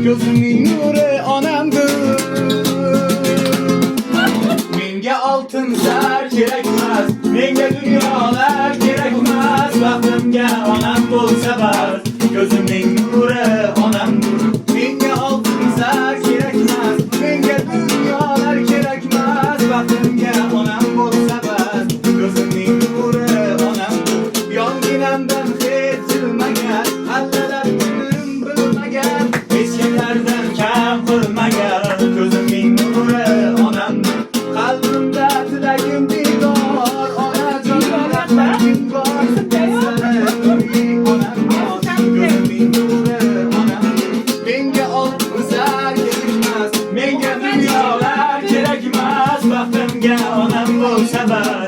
Gözümün nuri onamdır. Menga oltin zar kerakmas, menga dunyolar kerakmas. Baxtimga onam bo'lsa bas, ko'zimning nuri onamdir. Menga oltin zar kerakmas, menga dunyolar kerakmas. Baxtimga onam bo'lsa bas, ko'zimning nuri onamdir. Yonginamdan hech jilmagan, allalar ko'nglim bilmagan, hech kimlardan kam qilmagan, ko'zimning nuri onamdir. Qalbimda tilagim diydor, onajon rahmating bor. Ko'zimning nuri onamdir. Menga oltin zar kerakmas, menga dunyolar kerakmas. Baxtimga onam bo'lsa bas,